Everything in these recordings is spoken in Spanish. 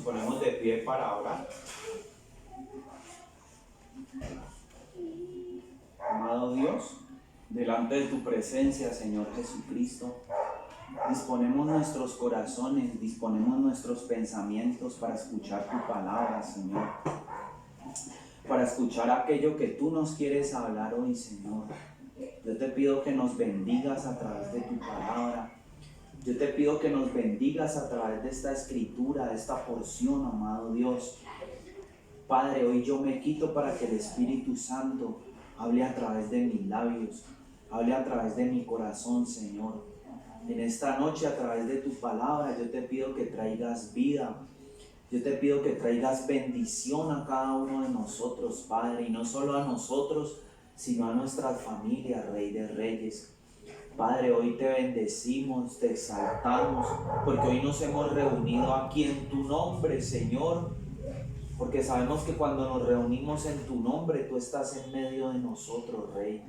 ponemos de pie para orar. Amado Dios, delante de tu presencia, Señor Jesucristo, disponemos nuestros corazones, disponemos nuestros pensamientos para escuchar tu palabra, Señor. Para escuchar aquello que tú nos quieres hablar hoy, Señor. Yo te pido que nos bendigas a través de tu palabra. Yo te pido que nos bendigas a través de esta escritura, de esta porción, amado Dios. Padre, hoy yo me quito para que el Espíritu Santo hable a través de mis labios, hable a través de mi corazón, Señor. En esta noche, a través de tu palabra, yo te pido que traigas vida. Yo te pido que traigas bendición a cada uno de nosotros, Padre, y no solo a nosotros, sino a nuestras familias, Rey de Reyes. Padre, hoy te bendecimos, te exaltamos, porque hoy nos hemos reunido aquí en tu nombre, Señor, porque sabemos que cuando nos reunimos en tu nombre, tú estás en medio de nosotros, Rey.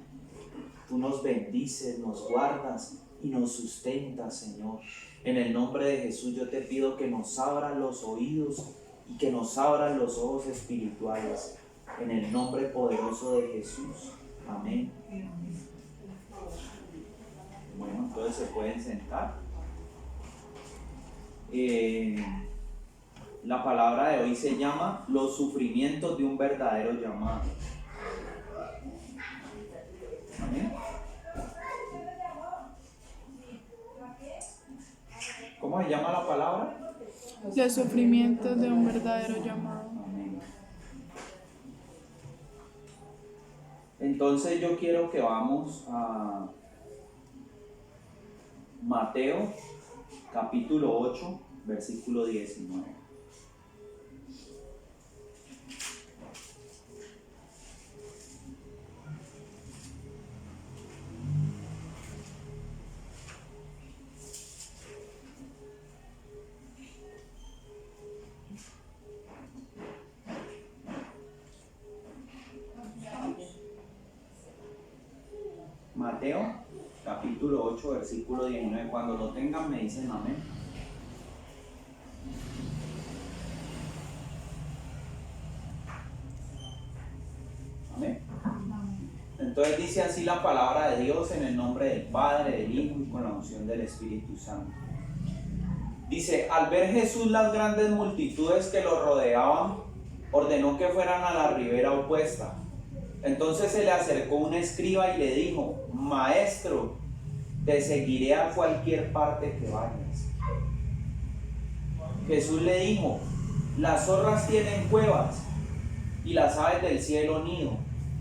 Tú nos bendices, nos guardas y nos sustentas, Señor. En el nombre de Jesús yo te pido que nos abras los oídos y que nos abras los ojos espirituales. En el nombre poderoso de Jesús. Amén. Bueno, entonces se pueden sentar. La palabra de hoy se llama los sufrimientos de un verdadero llamado. Amén. ¿Cómo se llama la palabra? Los sufrimientos de un verdadero llamado. Amén. Entonces yo quiero que vamos a Mateo capítulo 8, versículo 19. Mateo capítulo 8, versículo 19. Cuando lo tengan me dicen amén. Amén. Entonces dice así la palabra de Dios en el nombre del Padre, del Hijo y con la unción del Espíritu Santo. Dice, al ver Jesús las grandes multitudes que lo rodeaban, ordenó que fueran a la ribera opuesta. Entonces se le acercó un escriba y le dijo, Maestro, te seguiré a cualquier parte que vayas. Jesús le dijo, las zorras tienen cuevas y las aves del cielo nido,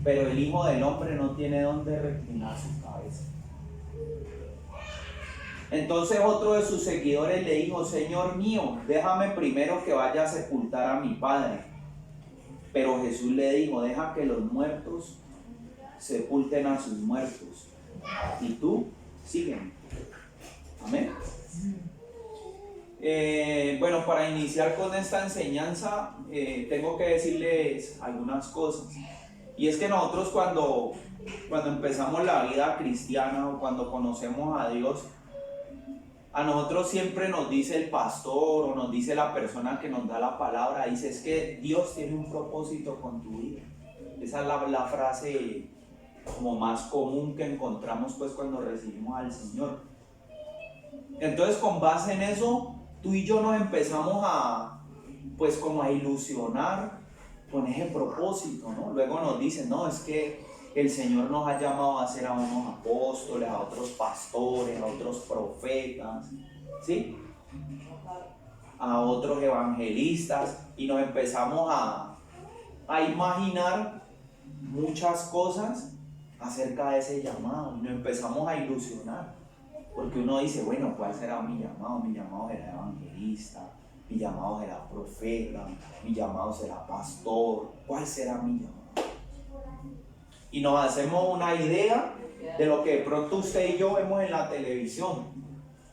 pero el Hijo del Hombre no tiene dónde reclinar su cabeza. Entonces otro de sus seguidores le dijo, Señor mío, déjame primero que vaya a sepultar a mi padre. Pero Jesús le dijo, deja que los muertos sepulten a sus muertos, y tú sígueme. Amén. Bueno, para iniciar con esta enseñanza, tengo que decirles algunas cosas. Y es que nosotros cuando empezamos la vida cristiana o cuando conocemos a Dios, a nosotros siempre nos dice el pastor o nos dice la persona que nos da la palabra, dice, es que Dios tiene un propósito con tu vida. Esa es la frase como más común que encontramos pues cuando recibimos al Señor. Entonces con base en eso, tú y yo nos empezamos a pues como a ilusionar con ese propósito, ¿no? Luego nos dicen, no, es que el Señor nos ha llamado a ser a unos apóstoles, a otros pastores, a otros profetas, ¿sí? A otros evangelistas, y nos empezamos a imaginar muchas cosas acerca de ese llamado, y nos empezamos a ilusionar, porque uno dice, bueno, ¿cuál será mi llamado? Mi llamado será evangelista, mi llamado será profeta, mi llamado será pastor, ¿cuál será mi llamado? Y nos hacemos una idea de lo que de pronto usted y yo vemos en la televisión,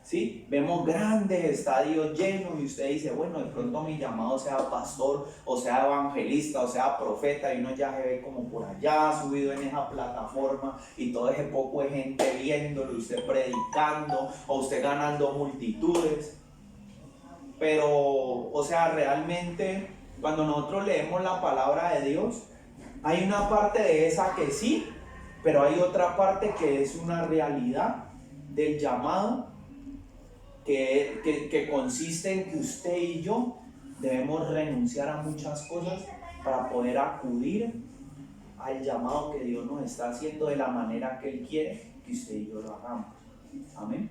¿sí? Vemos grandes estadios llenos y usted dice, bueno, de pronto mi llamado sea pastor, o sea evangelista, o sea profeta, y uno ya se ve como por allá subido en esa plataforma y todo ese poco de gente viéndolo, usted predicando, o usted ganando multitudes. pero, o sea, realmente cuando nosotros leemos la palabra de Dios, hay una parte de esa que sí, pero hay otra parte que es una realidad del llamado que consiste en que usted y yo debemos renunciar a muchas cosas para poder acudir al llamado que Dios nos está haciendo de la manera que Él quiere que usted y yo lo hagamos. Amén.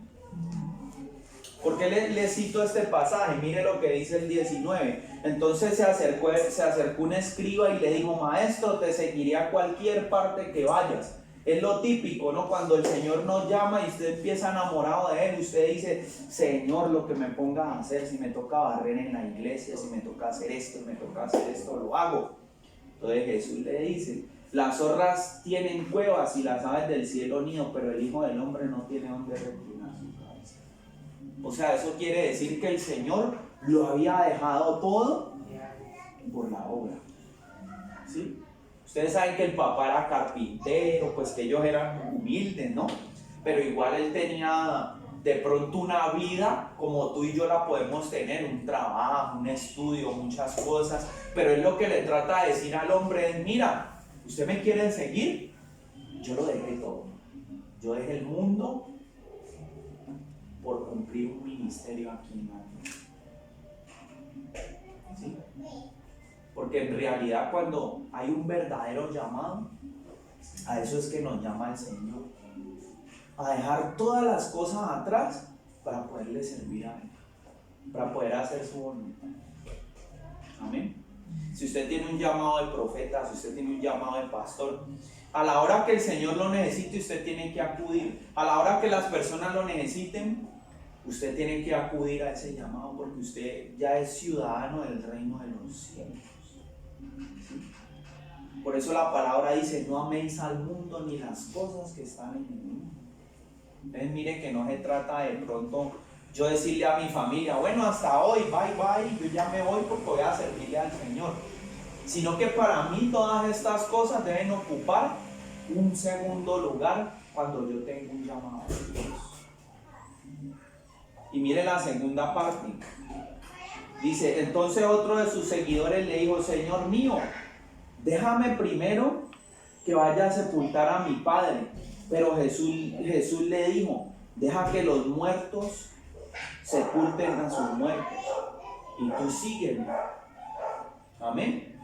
¿Por qué le cito este pasaje? Mire lo que dice el 19. Entonces se acercó un escriba y le dijo: maestro, te seguiré a cualquier parte que vayas. Es lo típico, ¿no? Cuando el Señor nos llama y usted empieza enamorado de Él, usted dice: Señor, lo que me pongas a hacer, si me toca barrer en la iglesia, si me toca hacer esto, si me toca hacer esto, lo hago. Entonces Jesús le dice: las zorras tienen cuevas y las aves del cielo nido, pero el Hijo del Hombre no tiene donde reclinar su cabeza. O sea, eso quiere decir que el Señor lo había dejado todo por la obra. ¿Sí? Ustedes saben que el papá era carpintero, pues que ellos eran humildes, ¿no? Pero igual él tenía de pronto una vida como tú y yo la podemos tener, un trabajo, un estudio, muchas cosas, pero él lo que le trata de decir al hombre es: mira, ¿usted me quiere seguir? Yo lo dejé todo. Yo dejé el mundo por cumplir un ministerio aquí en la tierra. ¿Sí? Porque en realidad cuando hay un verdadero llamado, a eso es que nos llama el Señor. A dejar todas las cosas atrás para poderle servir a Él, para poder hacer su voluntad. Amén. Si usted tiene un llamado de profeta, si usted tiene un llamado de pastor, a la hora que el Señor lo necesite, usted tiene que acudir. A la hora que las personas lo necesiten, usted tiene que acudir a ese llamado, porque usted ya es ciudadano del reino de los cielos. ¿Sí? Por eso la palabra dice: no améis al mundo ni las cosas que están en el mundo. Entonces mire que no se trata de pronto yo decirle a mi familia: bueno, hasta hoy, bye bye, yo ya me voy porque voy a servirle al Señor. Sino que para mí todas estas cosas deben ocupar un segundo lugar cuando yo tengo un llamado de Dios. Y mire la segunda parte. Dice: entonces otro de sus seguidores le dijo: Señor mío, déjame primero que vaya a sepultar a mi padre. Pero Jesús le dijo: deja que los muertos sepulten a sus muertos y tú sígueme. Amén.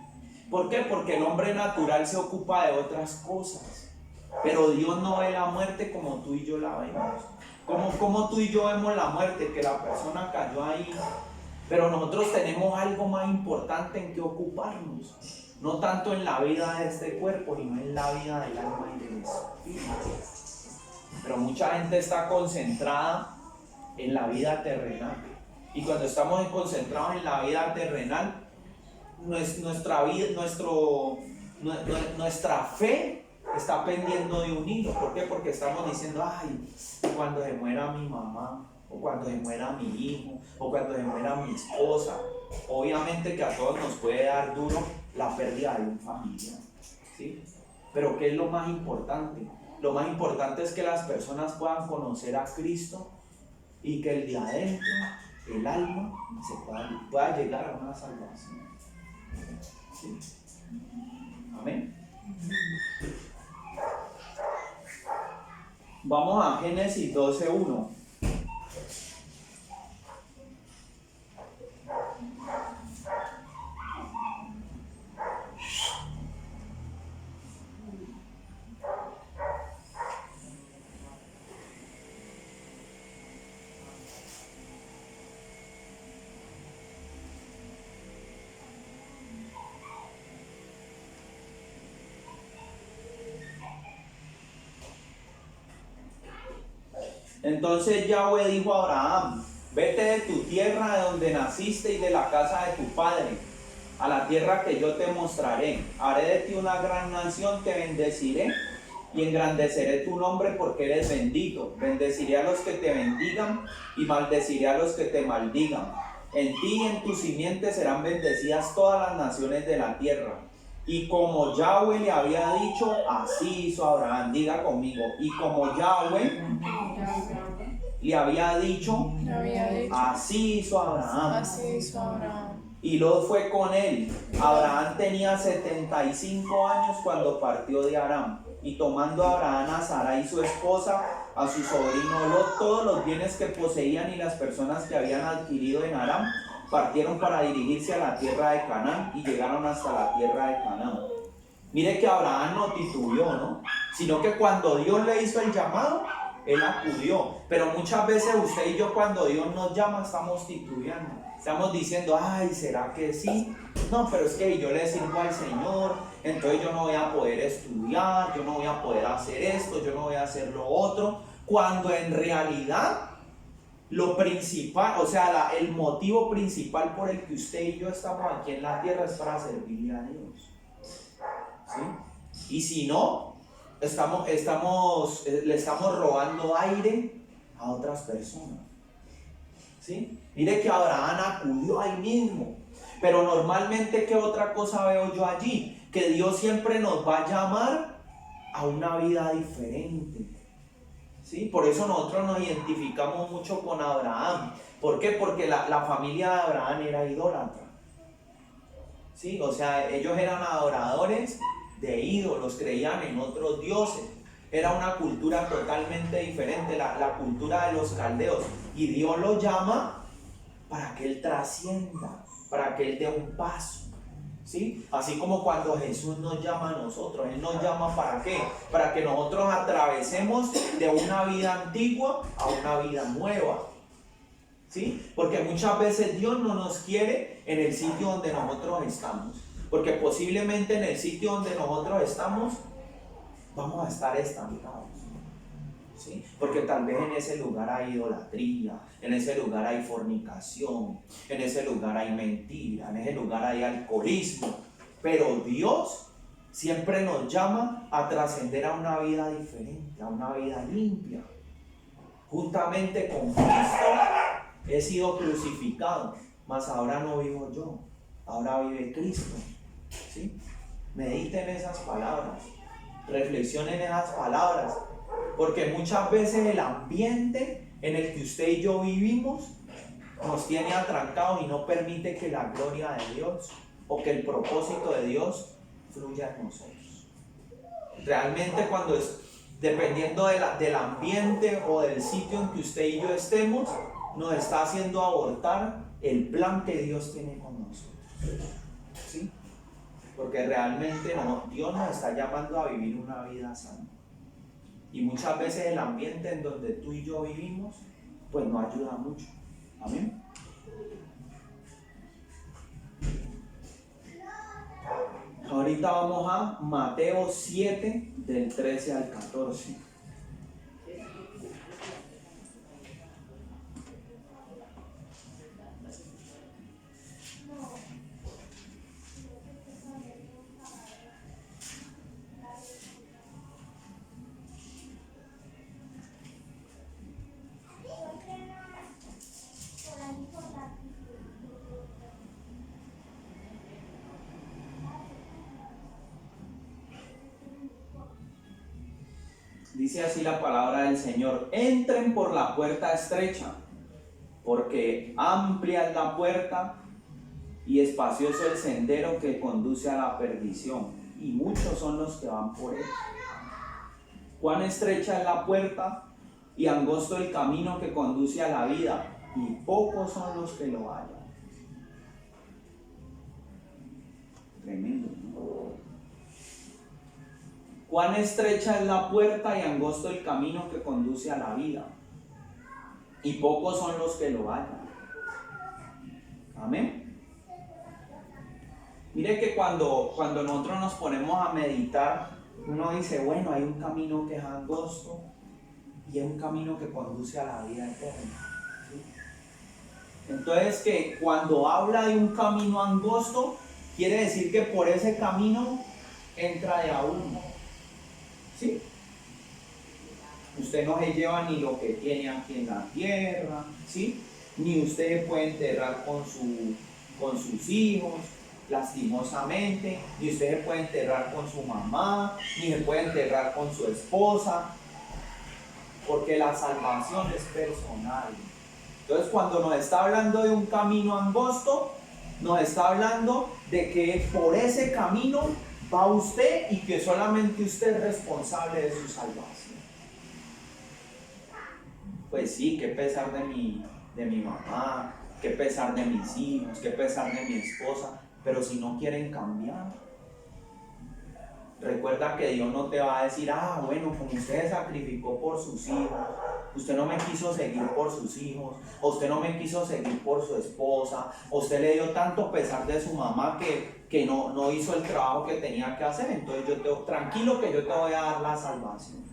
¿Por qué? Porque el hombre natural se ocupa de otras cosas, pero Dios no ve la muerte como tú y yo la vemos. Como tú y yo vemos la muerte, que la persona cayó ahí, pero nosotros tenemos algo más importante en que ocuparnos. No tanto en la vida de este cuerpo, sino en la vida del alma y del espíritu. Pero mucha gente está concentrada en la vida terrenal. Y cuando estamos concentrados en la vida terrenal, nuestra fe está pendiendo de un hilo. ¿Por qué? Porque estamos diciendo: ay, cuando se muera mi mamá, o cuando se muera mi hijo, o cuando se muera mi esposa. Obviamente que a todos nos puede dar duro la pérdida de un familiar, ¿sí? Pero ¿qué es lo más importante? Lo más importante es que las personas puedan conocer a Cristo y que el de adentro, el alma, pueda llegar a una salvación. ¿Sí? Amén. Vamos a Génesis 12:1. Entonces Yahweh dijo a Abraham: vete de tu tierra, de donde naciste, y de la casa de tu padre, a la tierra que yo te mostraré. Haré de ti una gran nación, te bendeciré y engrandeceré tu nombre, porque eres bendito. Bendeciré a los que te bendigan y maldeciré a los que te maldigan. En ti y en tu simiente serán bendecidas todas las naciones de la tierra. Y como Yahweh le había dicho, así hizo Abraham. Diga conmigo: y como Yahweh le había dicho, así hizo Abraham. Así hizo Abraham. Y Lot fue con él. Abraham tenía 75 años cuando partió de Aram. Y tomando Abraham a Sarai su esposa, a su sobrino Lot, todos los bienes que poseían y las personas que habían adquirido en Aram, partieron para dirigirse a la tierra de Canaán y llegaron hasta la tierra de Canaán. Mire que Abraham no titubeó, ¿no? Sino que cuando Dios le hizo el llamado, él acudió. Pero muchas veces usted y yo, cuando Dios nos llama, estamos titubeando. Estamos diciendo, ay, ¿será que sí? No, pero es que yo le sirvo al Señor, entonces yo no voy a poder estudiar, yo no voy a poder hacer esto, yo no voy a hacer lo otro. Cuando en realidad lo principal, o sea, el motivo principal por el que usted y yo estamos aquí en la tierra es para servirle a Dios. ¿Sí? Y si no, le estamos robando aire a otras personas. ¿Sí? Mire que Abraham acudió ahí mismo. Pero normalmente, ¿qué otra cosa veo yo allí? Que Dios siempre nos va a llamar a una vida diferente. ¿Sí? Por eso nosotros nos identificamos mucho con Abraham. ¿Por qué? Porque la familia de Abraham era idólatra. ¿Sí? O sea, ellos eran adoradores de ídolos, creían en otros dioses. Era una cultura totalmente diferente, la cultura de los caldeos. Y Dios lo llama para que él trascienda, para que él dé un paso. ¿Sí? Así como cuando Jesús nos llama a nosotros, Él nos llama ¿para qué? Para que nosotros atravesemos de una vida antigua a una vida nueva. ¿Sí? Porque muchas veces Dios no nos quiere en el sitio donde nosotros estamos. Porque posiblemente en el sitio donde nosotros estamos vamos a estar estancados. ¿Sí? Porque tal vez en ese lugar hay idolatría, en ese lugar hay fornicación, en ese lugar hay mentira, en ese lugar hay alcoholismo. Pero Dios siempre nos llama a trascender a una vida diferente, a una vida limpia. Juntamente con Cristo he sido crucificado, mas ahora no vivo yo, ahora vive Cristo. ¿Sí? Mediten esas palabras, reflexionen esas palabras. Porque muchas veces el ambiente en el que usted y yo vivimos nos tiene atrancados y no permite que la gloria de Dios o que el propósito de Dios fluya en nosotros. Realmente dependiendo del ambiente o del sitio en que usted y yo estemos, nos está haciendo abortar el plan que Dios tiene con nosotros. ¿Sí? Porque realmente Dios nos está llamando a vivir una vida santa. Y muchas veces el ambiente en donde tú y yo vivimos, pues no ayuda mucho. Amén. Ahorita vamos a Mateo 7, del 13 al 14. Dice así la palabra del Señor: entren por la puerta estrecha, porque amplia es la puerta y espacioso el sendero que conduce a la perdición, y muchos son los que van por él. Cuán estrecha es la puerta y angosto el camino que conduce a la vida, y pocos son los que lo hallan. Tremendo, ¿no? Cuán estrecha es la puerta y angosto el camino que conduce a la vida, y pocos son los que lo hallan. Amén. Mire que cuando nosotros nos ponemos a meditar, uno dice, bueno, hay un camino que es angosto y hay un camino que conduce a la vida eterna. ¿Sí? Entonces, que cuando habla de un camino angosto, quiere decir que por ese camino entra de a uno. ¿Sí? Usted no se lleva ni lo que tiene aquí en la tierra, ¿sí? Ni usted puede enterrar con sus hijos, lastimosamente, ni usted se puede enterrar con su mamá, ni se puede enterrar con su esposa. porque la salvación es personal. Entonces, cuando nos está hablando de un camino angosto, nos está hablando de que por ese camino va usted y que solamente usted es responsable de su salvación. Pues sí, qué pesar de mi mamá, qué pesar de mis hijos, qué pesar de mi esposa, pero si no quieren cambiar, recuerda que Dios no te va a decir, bueno, como usted se sacrificó por sus hijos, usted no me quiso seguir por sus hijos, o usted no me quiso seguir por su esposa, o usted le dio tanto pesar de su mamá que no hizo el trabajo que tenía que hacer, entonces tranquilo que yo te voy a dar la salvación.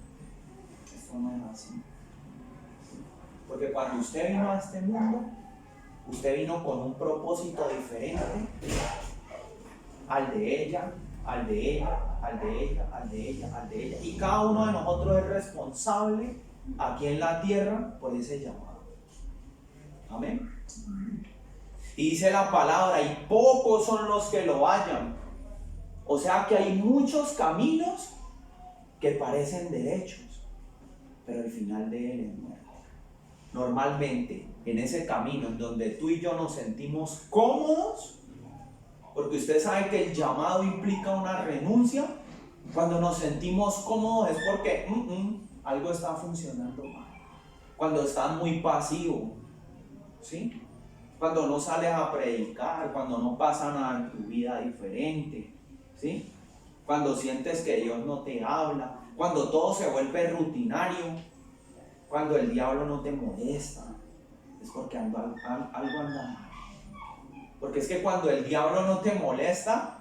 Esto no es así. Porque cuando usted vino a este mundo, usted vino con un propósito diferente al de ella, al de ella, al de ella, al de ella, al de ella. Y cada uno de nosotros es responsable aquí en la tierra por ese llamado. Amén. Y dice la palabra, y pocos son los que lo hallan. O sea que hay muchos caminos que parecen derechos, pero el final de él es muerte. Normalmente, en ese camino en donde tú y yo nos sentimos cómodos, porque usted sabe que el llamado implica una renuncia, cuando nos sentimos cómodos es porque algo está funcionando mal. Cuando estás muy pasivo, ¿sí? Cuando no sales a predicar, cuando no pasa nada en tu vida diferente, ¿sí? Cuando sientes que Dios no te habla, cuando todo se vuelve rutinario, cuando el diablo no te molesta, es porque algo anda mal. Porque es que cuando el diablo no te molesta,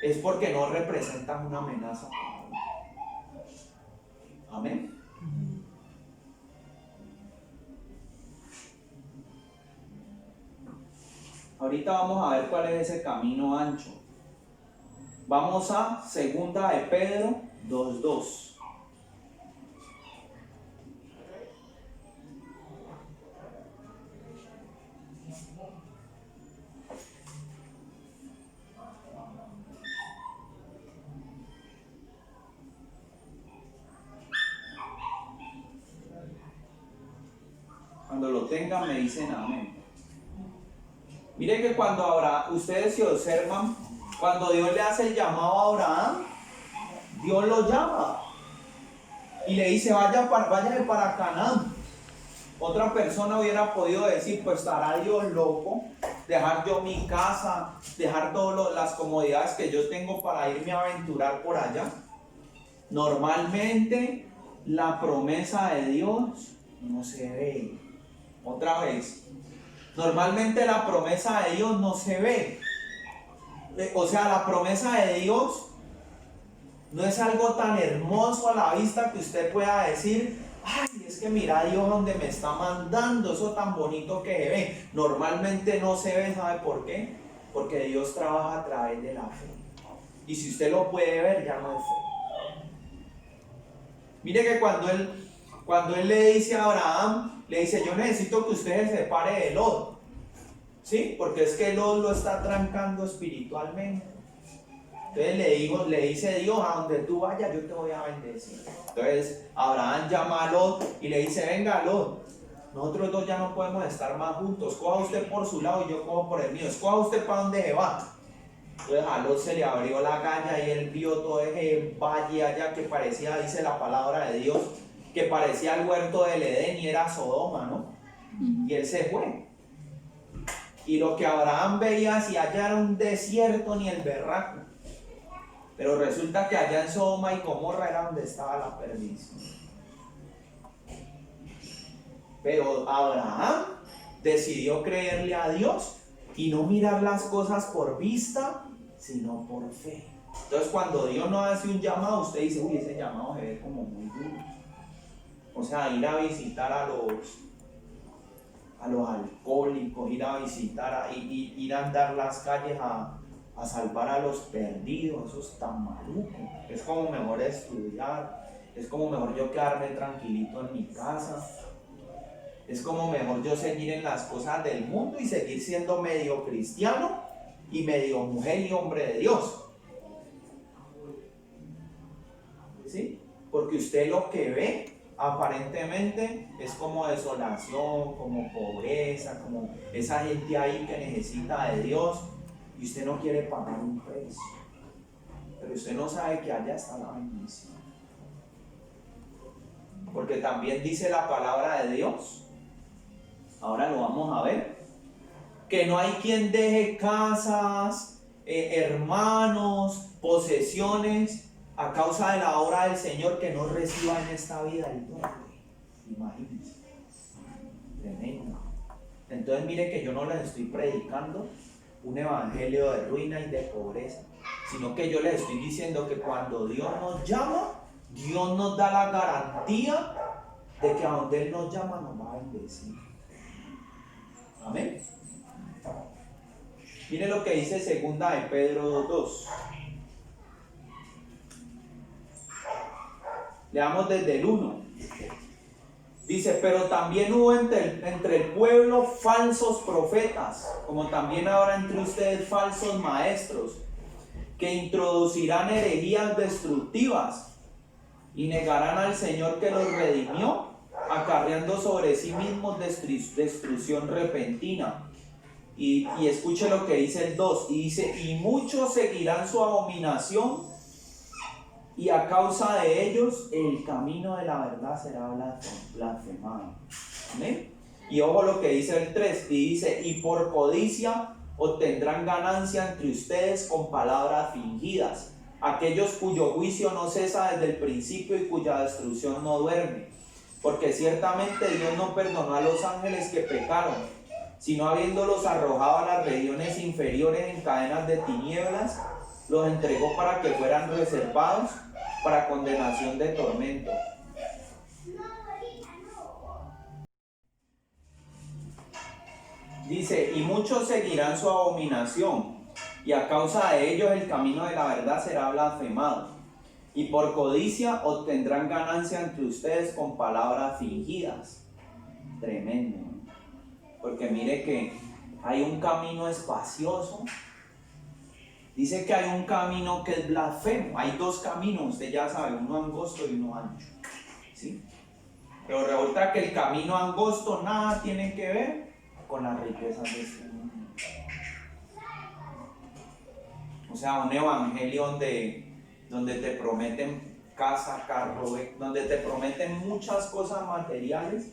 es porque no representas una amenaza. Amén. Ahorita vamos a ver cuál es ese camino ancho. Vamos a 2 de Pedro 2:2. Cuando lo tengan me dicen amén. Mire que cuando ustedes se observan, cuando Dios le hace el llamado a Abraham, Dios lo llama y le dice váyase para Canaán. Otra persona hubiera podido decir, pues estará Dios loco, dejar yo mi casa, dejar todas las comodidades que yo tengo para irme a aventurar por allá. Normalmente la promesa de Dios no se ve. Otra vez, normalmente la promesa de Dios no se ve. O sea, la promesa de Dios no es algo tan hermoso a la vista que usted pueda decir, ay, es que mira Dios donde me está mandando, eso tan bonito que se ve. Normalmente no se ve, ¿sabe por qué? Porque Dios trabaja a través de la fe. Y si usted lo puede ver, ya no es fe. Mire que cuando él le dice a Abraham, le dice, yo necesito que usted se separe de Lot. ¿Sí? Porque es que Lot lo está trancando espiritualmente. Entonces le dice Dios, a donde tú vayas yo te voy a bendecir. Entonces Abraham llama a Lot y le dice, venga Lot, nosotros dos ya no podemos estar más juntos. Coja usted por su lado y yo cojo por el mío. Escoja usted para dónde se va. Entonces a Lot se le abrió la galla y él vio todo ese valle allá que parecía, dice la palabra de Dios, que parecía el huerto del Edén y era Sodoma, ¿no? Y él se fue. Y lo que Abraham veía hacia allá era un desierto ni el berraco. Pero resulta que allá en Sodoma y Gomorra era donde estaba la perdición. Pero Abraham decidió creerle a Dios y no mirar las cosas por vista, sino por fe. Entonces cuando Dios nos hace un llamado, usted dice, uy, ese llamado se ve como muy duro. O sea, ir a visitar a los alcohólicos, ir a visitar, ir a andar las calles a salvar a los perdidos, eso es tan maluco. Es como mejor estudiar, es como mejor yo quedarme tranquilito en mi casa, es como mejor yo seguir en las cosas del mundo y seguir siendo medio cristiano y medio mujer y hombre de Dios. ¿Sí? Porque usted lo que ve aparentemente es como desolación, como pobreza, como esa gente ahí que necesita de Dios y usted no quiere pagar un precio. Pero usted no sabe que allá está la bendición. Porque también dice la palabra de Dios, ahora lo vamos a ver, que no hay quien deje casas, hermanos, posesiones a causa de la obra del Señor que no reciba en esta vida el doble. Imagínense. Tremendo. Entonces mire que yo no les estoy predicando un evangelio de ruina y de pobreza, sino que yo les estoy diciendo que cuando Dios nos llama, Dios nos da la garantía de que a donde Él nos llama nos va a bendecir. Amén. Mire lo que dice segunda de Pedro 2. Leamos desde el 1. Dice, pero también hubo entre el pueblo falsos profetas, como también ahora entre ustedes falsos maestros, que introducirán herejías destructivas y negarán al Señor que los redimió, acarreando sobre sí mismos destrucción repentina. Y escuche lo que dice el 2, y dice, y muchos seguirán su abominación, y a causa de ellos el camino de la verdad será blasfemado. ¿Amén? Y ojo lo que dice el 3, y dice, y por codicia obtendrán ganancia entre ustedes con palabras fingidas, aquellos cuyo juicio no cesa desde el principio y cuya destrucción no duerme, porque ciertamente Dios no perdonó a los ángeles que pecaron, sino habiéndolos arrojado a las regiones inferiores en cadenas de tinieblas, los entregó para que fueran reservados para condenación de tormento. Dice, y muchos seguirán su abominación, y a causa de ellos el camino de la verdad será blasfemado, y por codicia obtendrán ganancia entre ustedes con palabras fingidas. Tremendo, ¿no? Porque mire que hay un camino espacioso. Dice que hay un camino que es blasfemo. Hay dos caminos, usted ya sabe, uno angosto y uno ancho, ¿sí? Pero resulta que el camino angosto nada tiene que ver con las riquezas de este mundo. O sea, un evangelio donde te prometen casa, carro, donde te prometen muchas cosas materiales,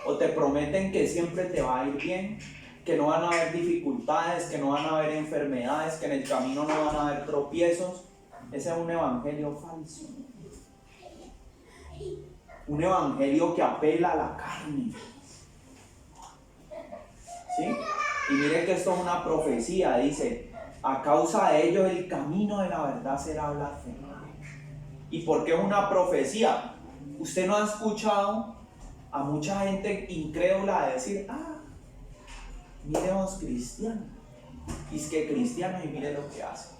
o te prometen que siempre te va a ir bien, que no van a haber dificultades, que no van a haber enfermedades, que en el camino no van a haber tropiezos. Ese es un evangelio falso. Un evangelio que apela a la carne. ¿Sí? Y mire que esto es una profecía, dice, a causa de ellos el camino de la verdad será blasfemado. ¿Y por qué es una profecía? Usted no ha escuchado a mucha gente incrédula decir, mire vos cristiano, y es que cristiano y mire lo que hace.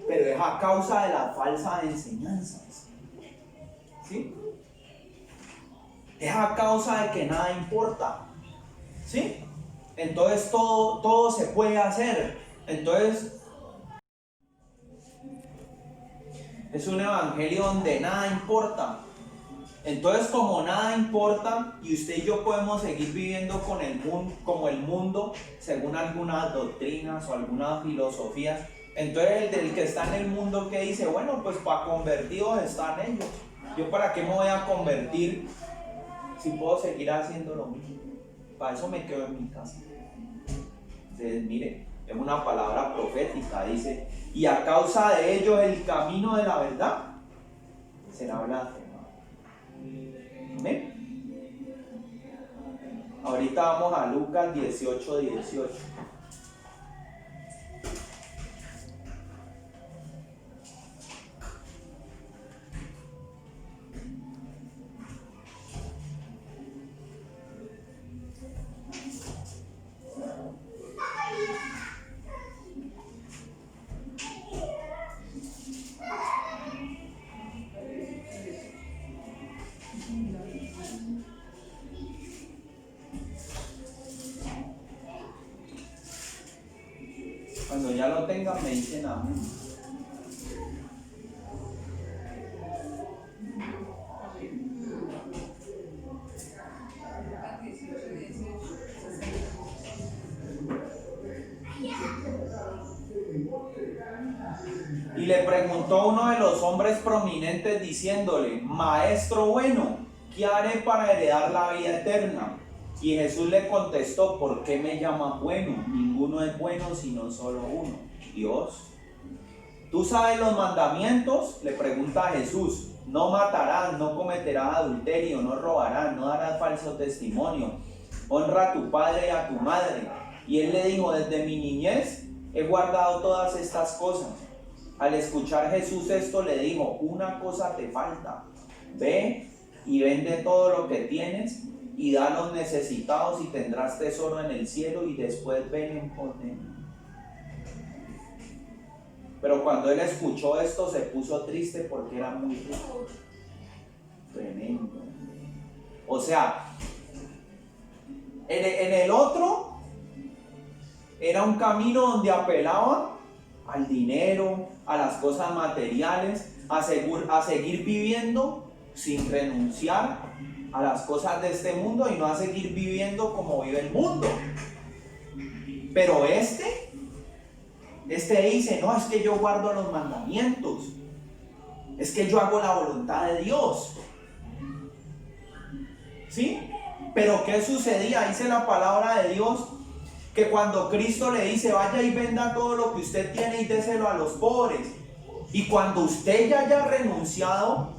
Pero es a causa de las falsas enseñanzas, ¿sí? Es a causa de que nada importa, ¿sí? Entonces todo se puede hacer. Entonces es un evangelio donde nada importa. Entonces, como nada importa y usted y yo podemos seguir viviendo como el mundo, según algunas doctrinas o algunas filosofías, entonces el que está en el mundo que dice, bueno, pues para convertidos están ellos. ¿Yo para qué me voy a convertir si puedo seguir haciendo lo mismo? Para eso me quedo en mi casa. Entonces, mire, es una palabra profética, dice, y a causa de ellos el camino de la verdad será blasfemado. ¿Amén? Ahorita vamos a Lucas 18:18. Cuando ya lo tengan me dicen amén. Y le preguntó a uno de los hombres prominentes diciéndole: Maestro bueno, ¿qué haré para heredar la vida eterna? Y Jesús le contestó: ¿por qué me llamas bueno? Ninguno es bueno sino solo uno, Dios. ¿Tú sabes los mandamientos? Le pregunta a Jesús. No matarás, no cometerás adulterio, no robarás, no darás falso testimonio. Honra a tu padre y a tu madre. Y él le dijo: desde mi niñez he guardado todas estas cosas. Al escuchar Jesús esto, le dijo: una cosa te falta. Ve y vende todo lo que tienes y da a los necesitados y tendrás tesoro en el cielo, y después ven en pos de mí. Pero cuando él escuchó esto se puso triste porque era muy rico. Tremendo. O sea, en el otro era un camino donde apelaba al dinero, a las cosas materiales, a seguir viviendo sin renunciar a las cosas de este mundo y no a seguir viviendo como vive el mundo. Pero este dice: no, es que yo guardo los mandamientos, es que yo hago la voluntad de Dios. ¿Sí? Pero ¿qué sucedía? Dice la palabra de Dios que cuando Cristo le dice: vaya y venda todo lo que usted tiene y déselo a los pobres, y cuando usted ya haya renunciado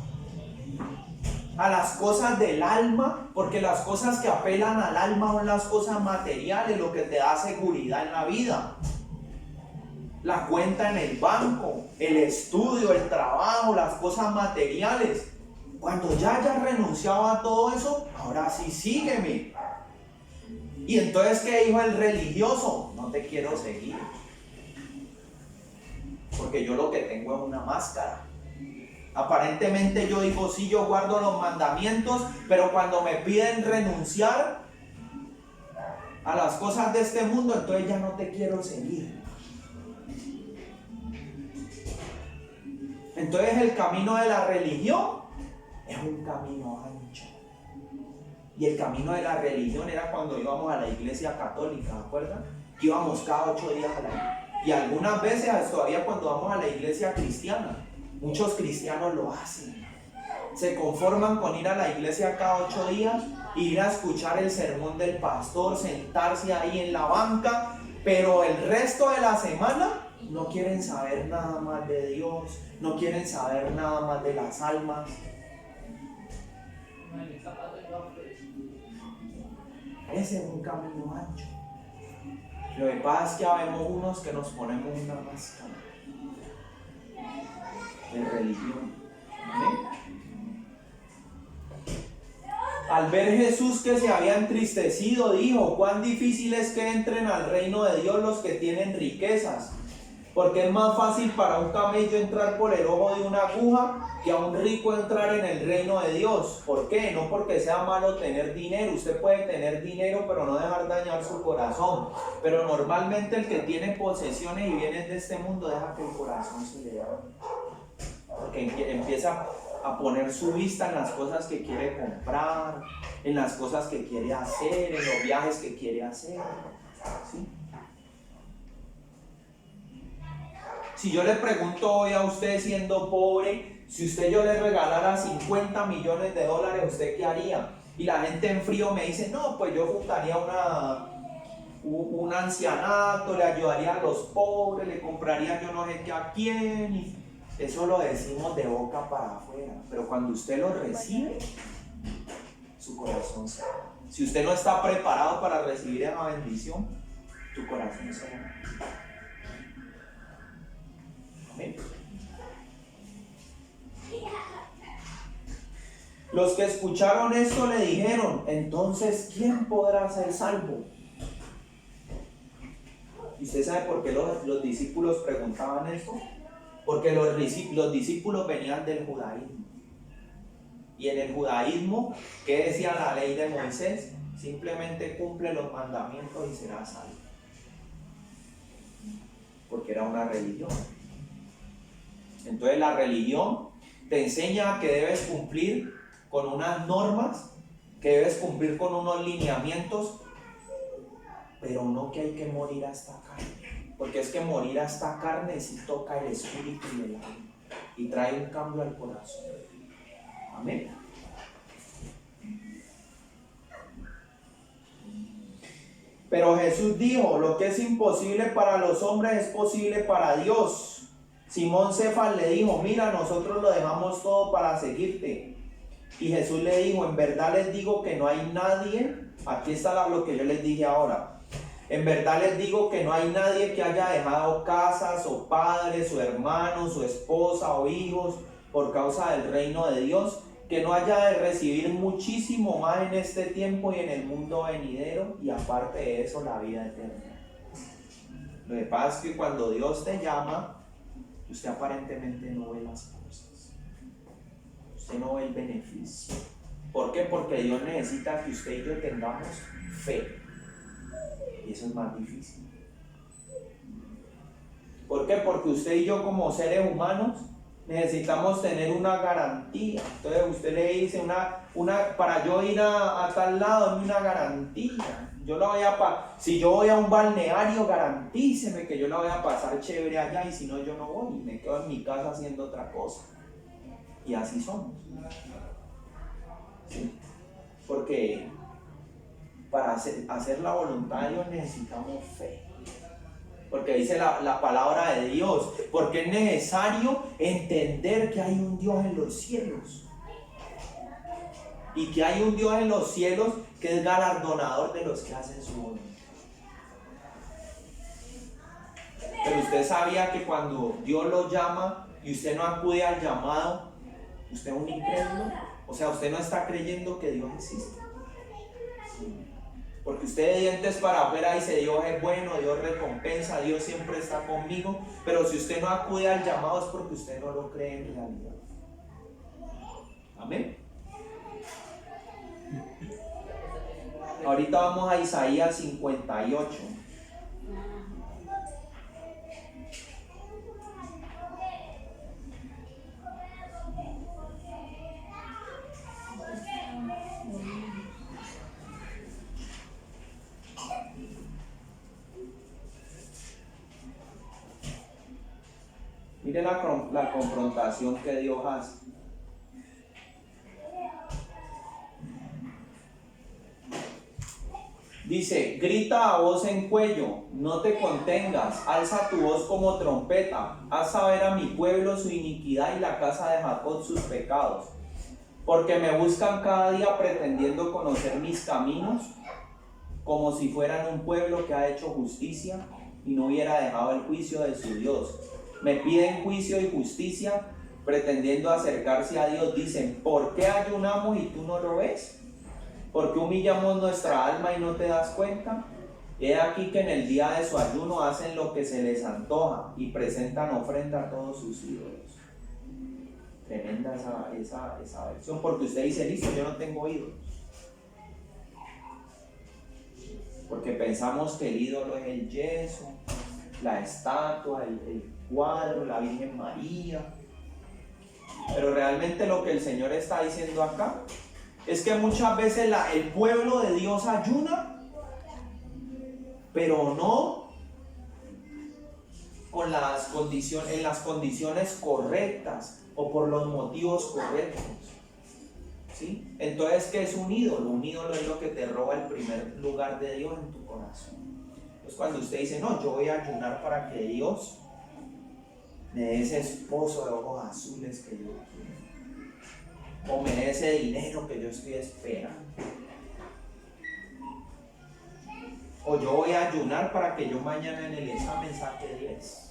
a las cosas del alma, porque las cosas que apelan al alma son las cosas materiales, lo que te da seguridad en la vida, la cuenta en el banco, el estudio, el trabajo, las cosas materiales. Cuando ya hayas renunciado a todo eso, ahora sí sígueme. Y entonces, ¿qué dijo el religioso? No te quiero seguir, porque yo lo que tengo es una máscara. Aparentemente yo digo: sí, yo guardo los mandamientos, pero cuando me piden renunciar a las cosas de este mundo, entonces ya no te quiero seguir. Entonces el camino de la religión es un camino ancho. Y el camino de la religión era cuando íbamos a la iglesia católica, ¿de acuerdo? Que íbamos cada 8 días a la iglesia. Y algunas veces todavía cuando vamos a la iglesia cristiana, muchos cristianos lo hacen. Se conforman con ir a la iglesia cada 8 días, ir a escuchar el sermón del pastor, sentarse ahí en la banca, pero el resto de la semana no quieren saber nada más de Dios, no quieren saber nada más de las almas. Ese es un camino ancho. Lo que pasa es que habemos unos que nos ponemos una máscara de religión. ¿Sí? Al ver Jesús que se había entristecido, dijo: cuán difícil es que entren al reino de Dios los que tienen riquezas, porque es más fácil para un camello entrar por el ojo de una aguja que a un rico entrar en el reino de Dios. ¿Por qué? No porque sea malo tener dinero. Usted puede tener dinero pero no dejar dañar su corazón. Pero normalmente el que tiene posesiones y bienes de este mundo deja que el corazón se le abra, porque empieza a poner su vista en las cosas que quiere comprar, en las cosas que quiere hacer, en los viajes que quiere hacer. ¿Sí? Si yo le pregunto hoy a usted, siendo pobre, si yo le regalara 50 millones de dólares, ¿usted qué haría? Y la gente en frío me dice: no, pues yo fundaría un ancianato, le ayudaría a los pobres, le compraría yo no sé qué a quién. Y eso lo decimos de boca para afuera, pero cuando usted lo recibe, su corazón se abre. Si usted no está preparado para recibir esa bendición, tu corazón se abre. Amén. Los que escucharon esto le dijeron: entonces, ¿quién podrá ser salvo? ¿Y usted sabe por qué los discípulos preguntaban esto? Porque los discípulos venían del judaísmo. Y en el judaísmo, ¿qué decía la ley de Moisés? Simplemente cumple los mandamientos y serás salvo. Porque era una religión. Entonces la religión te enseña que debes cumplir con unas normas, que debes cumplir con unos lineamientos, pero no que hay que morir hasta acá. Porque es que morir a esta carne sí toca el espíritu y el alma y trae un cambio al corazón. Amén. Pero Jesús dijo, lo que es imposible para los hombres es posible para Dios. Simón Cefas le dijo, mira, nosotros lo dejamos todo para seguirte. Y Jesús le dijo, en verdad les digo que no hay nadie, aquí está lo que yo les dije ahora. En verdad les digo que no hay nadie que haya dejado casas o padres o hermanos o esposa o hijos por causa del reino de Dios, que no haya de recibir muchísimo más en este tiempo y en el mundo venidero, y aparte de eso la vida eterna. Lo que pasa es que cuando Dios te llama, usted aparentemente no ve las cosas, usted no ve el beneficio. ¿Por qué? Porque Dios necesita que usted y yo tengamos fe, y eso es más difícil. ¿Por qué? Porque usted y yo como seres humanos necesitamos tener una garantía. Entonces usted le dice para yo ir a tal lado, dame una garantía. Si yo voy a un balneario, garantíceme que yo la voy a pasar chévere allá, y si no, yo no voy y me quedo en mi casa haciendo otra cosa. Y así somos. ¿Sí? Porque para hacer la voluntad de Dios necesitamos fe. Porque dice la palabra de Dios, porque es necesario entender que hay un Dios en los cielos. Y que hay un Dios en los cielos que es galardonador de los que hacen su voluntad. Pero usted sabía que cuando Dios lo llama y usted no acude al llamado, usted es un incrédulo. O sea, usted no está creyendo que Dios existe. Porque usted de dientes para afuera dice, Dios es bueno, Dios recompensa, Dios siempre está conmigo. Pero si usted no acude al llamado es porque usted no lo cree en realidad. Amén. Ahorita vamos a Isaías 58. Mire la confrontación que Dios hace. Dice, grita a voz en cuello, no te contengas, alza tu voz como trompeta, haz saber a mi pueblo su iniquidad y la casa de Jacob sus pecados. Porque me buscan cada día pretendiendo conocer mis caminos, como si fueran un pueblo que ha hecho justicia y no hubiera dejado el juicio de su Dios. Me piden juicio y justicia, pretendiendo acercarse a Dios. Dicen, ¿por qué ayunamos y tú no lo ves? ¿Por qué humillamos nuestra alma y no te das cuenta? He aquí que en el día de su ayuno hacen lo que se les antoja y presentan ofrenda a todos sus ídolos. Tremenda esa versión, porque usted dice, listo, yo no tengo ídolos. Porque pensamos que el ídolo es el yeso, la estatua, el cuadro, la Virgen María. Pero realmente lo que el Señor está diciendo acá es que muchas veces el pueblo de Dios ayuna, pero no en las condiciones correctas o por los motivos correctos. ¿Sí? Entonces, ¿qué es un ídolo? Un ídolo es lo que te roba el primer lugar de Dios en tu corazón. Entonces, cuando usted dice, no, yo voy a ayunar para que Dios me dé ese esposo de ojos azules que yo quiero, o me dé ese dinero que yo estoy esperando, o yo voy a ayunar para que yo mañana en el examen saque 10.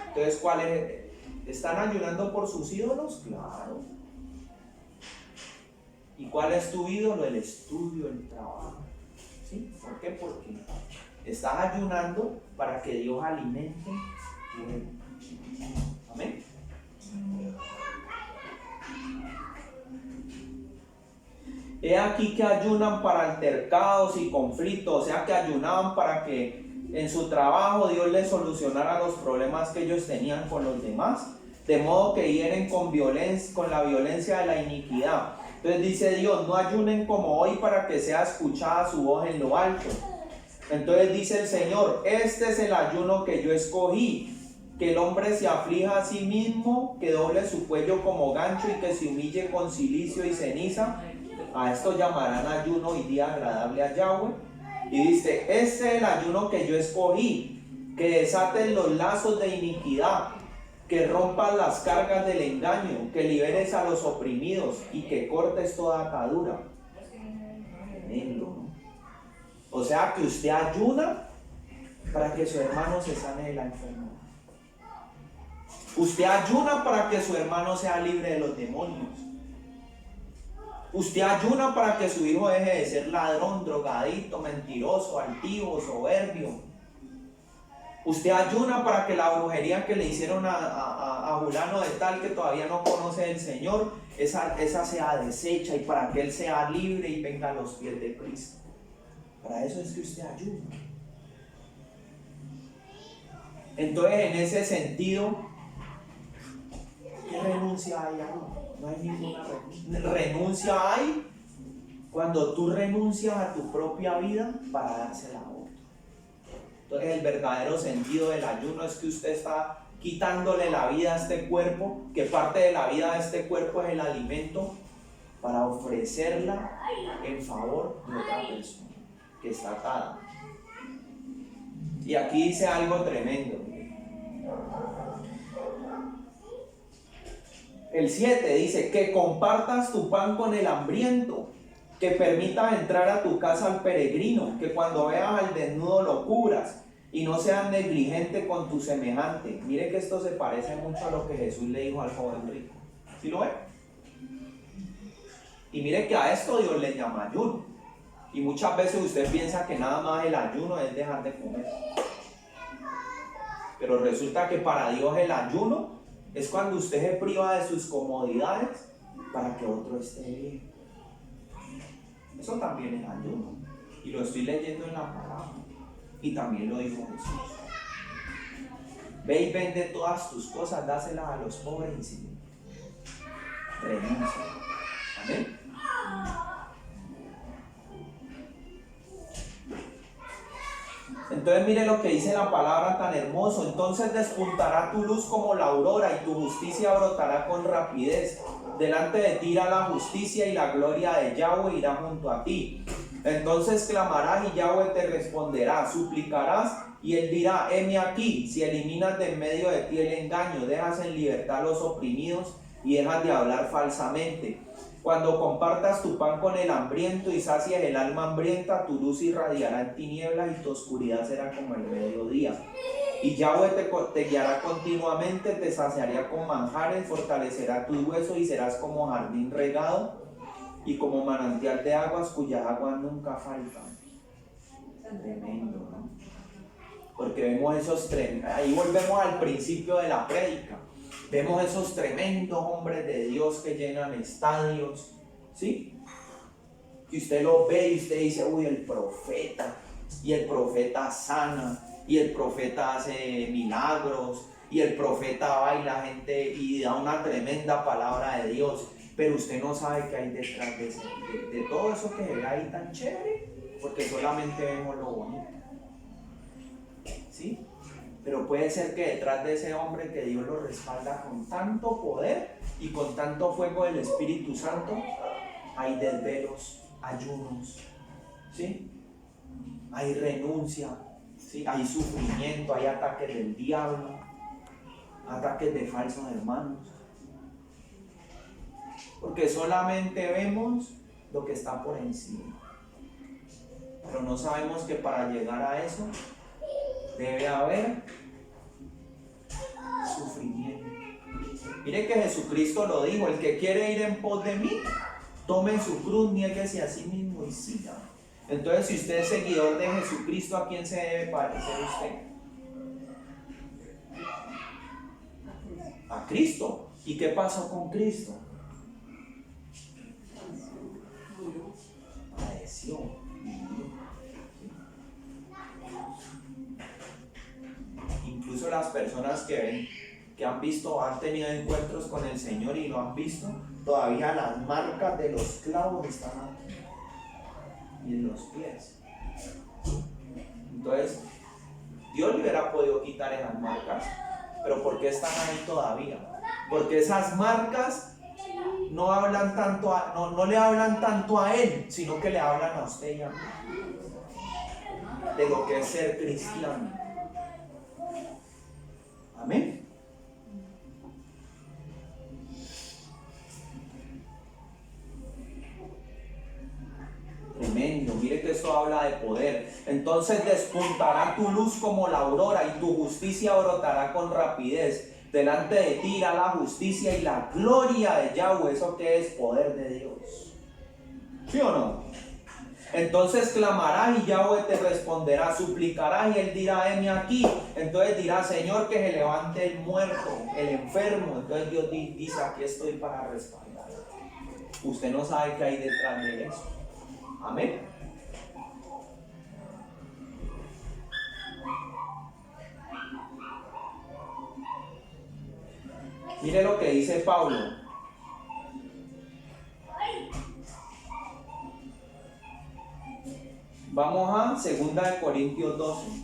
Entonces, ¿cuál es? ¿Están ayunando por sus ídolos? Claro. ¿Y cuál es tu ídolo? El estudio, el trabajo. ¿Sí? ¿Por qué? Porque estás ayunando para que Dios alimente tu ego. Amén. He aquí que ayunan para altercados y conflictos, o sea que ayunaban para que en su trabajo Dios les solucionara los problemas que ellos tenían con los demás, de modo que hieren con la violencia de la iniquidad. Entonces dice Dios, no ayunen como hoy para que sea escuchada su voz en lo alto. Entonces dice el Señor, este es el ayuno que yo escogí, que el hombre se aflija a sí mismo, que doble su cuello como gancho y que se humille con cilicio y ceniza. A esto llamarán ayuno y día agradable a Yahweh. Y dice, este es el ayuno que yo escogí, que desaten los lazos de iniquidad, que rompas las cargas del engaño, que liberes a los oprimidos y que cortes toda atadura. Tremendo, ¿no? O sea que usted ayuna para que su hermano se sane de la enfermedad. Usted ayuna para que su hermano sea libre de los demonios. Usted ayuna para que su hijo deje de ser ladrón, drogadicto, mentiroso, altivo, soberbio. Usted ayuna para que la brujería que le hicieron a fulano de tal que todavía no conoce el Señor, esa sea deshecha y para que él sea libre y venga a los pies de Cristo. Para eso es que usted ayuna. Entonces, en ese sentido, ¿qué renuncia hay ahí? No hay ninguna renuncia. Renuncia hay cuando tú renuncias a tu propia vida para dársela a otro. Entonces, el verdadero sentido del ayuno es que usted está quitándole la vida a este cuerpo, que parte de la vida de este cuerpo es el alimento, para ofrecerla en favor de otra persona que está atada. Y aquí dice algo tremendo. El 7 dice que compartas tu pan con el hambriento, que permitas entrar a tu casa al peregrino, que cuando veas al desnudo lo cubras y no seas negligente con tu semejante. Mire que esto se parece mucho a lo que Jesús le dijo al joven rico. ¿Sí lo ve? Y mire que a esto Dios le llama ayuno. Y muchas veces usted piensa que nada más el ayuno es dejar de comer. Pero resulta que para Dios el ayuno es cuando usted se priva de sus comodidades para que otro esté bien. Eso también es ayuno. Y lo estoy leyendo en la palabra. Y también lo dijo Jesús. Ve y vende todas tus cosas, dáselas a los pobres y sin renuncia. Amén. Entonces mire lo que dice la palabra tan hermoso. Entonces despuntará tu luz como la aurora y tu justicia brotará con rapidez. Delante de ti irá la justicia y la gloria de Yahweh irá junto a ti. Entonces clamarás y Yahweh te responderá. Suplicarás y él dirá, heme aquí. Si eliminas de en medio de ti el engaño, dejas en libertad a los oprimidos y dejas de hablar falsamente. Cuando compartas tu pan con el hambriento y sacies el alma hambrienta, tu luz irradiará en tinieblas y tu oscuridad será como el mediodía. Y Yahweh te guiará continuamente, te saciará con manjares, fortalecerá tus huesos y serás como jardín regado y como manantial de aguas cuyas aguas nunca faltan. Tremendo, ¿no? Porque vemos esos tremendos, ahí volvemos al principio de la prédica. Vemos esos tremendos hombres de Dios que llenan estadios, ¿sí? Que usted los ve y usted dice, uy, el profeta, y el profeta sana, y el profeta hace milagros, y el profeta va y la gente y da una tremenda palabra de Dios, pero usted no sabe qué hay detrás de todo eso que se ve ahí tan chévere, porque solamente vemos lo bonito, ¿sí? Pero puede ser que detrás de ese hombre que Dios lo respalda con tanto poder y con tanto fuego del Espíritu Santo, hay desvelos, ayunos, ¿sí? Hay renuncia, ¿sí? Hay sufrimiento, hay ataques del diablo, ataques de falsos hermanos. Porque solamente vemos lo que está por encima. Pero no sabemos que para llegar a eso debe haber sufrimiento. Mire que Jesucristo lo dijo, el que quiere ir en pos de mí, tome su cruz, niéguese a sí mismo y siga. Entonces, si usted es seguidor de Jesucristo, ¿a quién se debe parecer usted? A Cristo. ¿Y qué pasó con Cristo? Padeció. Incluso las personas que han visto, han tenido encuentros con el Señor y lo han visto, todavía las marcas de los clavos están aquí y en los pies. Entonces, Dios le hubiera podido quitar esas marcas, pero ¿por qué están ahí todavía? Porque esas marcas no hablan tanto no le hablan tanto a Él, sino que le hablan a usted y a mí, de lo que es ser cristiano. Amén. Tremendo, mire que esto habla de poder. Entonces despuntará tu luz como la aurora y tu justicia brotará con rapidez. Delante de ti irá la justicia y la gloria de Yahweh. ¿Eso qué es? Poder de Dios. ¿Sí o no? Entonces clamarás y Yahweh te responderá, suplicarás y Él dirá, heme aquí. Entonces dirá, Señor, que se levante el muerto, el enfermo. Entonces Dios dice, aquí estoy para respaldar. Usted no sabe qué hay detrás de eso. Amén. Mire lo que dice Pablo. Vamos a 2 Corintios 12.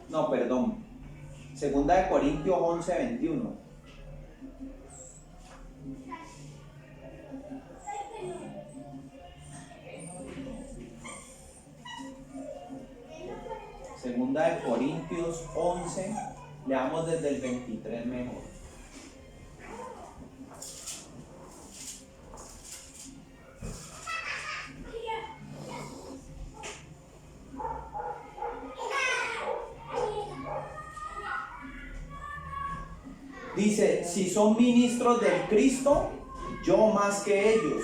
No, perdón. 2 Corintios 11, 21. Segunda de Corintios 11, leamos desde el 23 mejor. Dice, si son ministros del Cristo, yo más que ellos.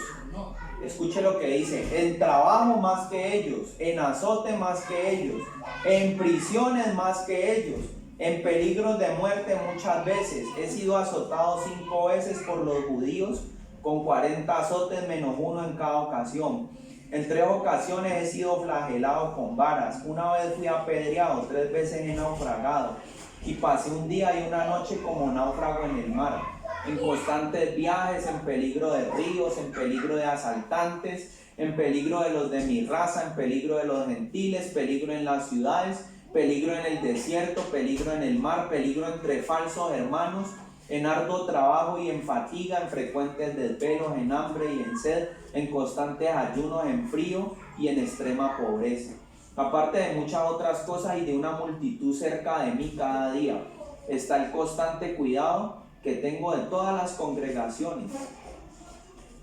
Escuche lo que dice, en trabajo más que ellos, en azote más que ellos, en prisiones más que ellos, en peligros de muerte muchas veces. He sido azotado 5 veces por los judíos, con 40 azotes menos 1 en cada ocasión. En 3 ocasiones he sido flagelado con varas, una vez fui apedreado, 3 veces he naufragado, y pasé un día y una noche como náufrago en el mar, en constantes viajes, en peligro de ríos, en peligro de asaltantes, en peligro de los de mi raza, en peligro de los gentiles, peligro en las ciudades, peligro en el desierto, peligro en el mar, peligro entre falsos hermanos, en arduo trabajo y en fatiga, en frecuentes desvelos, en hambre y en sed, en constantes ayunos, en frío y en extrema pobreza. Aparte de muchas otras cosas y de una multitud cerca de mí cada día, está el constante cuidado que tengo de todas las congregaciones.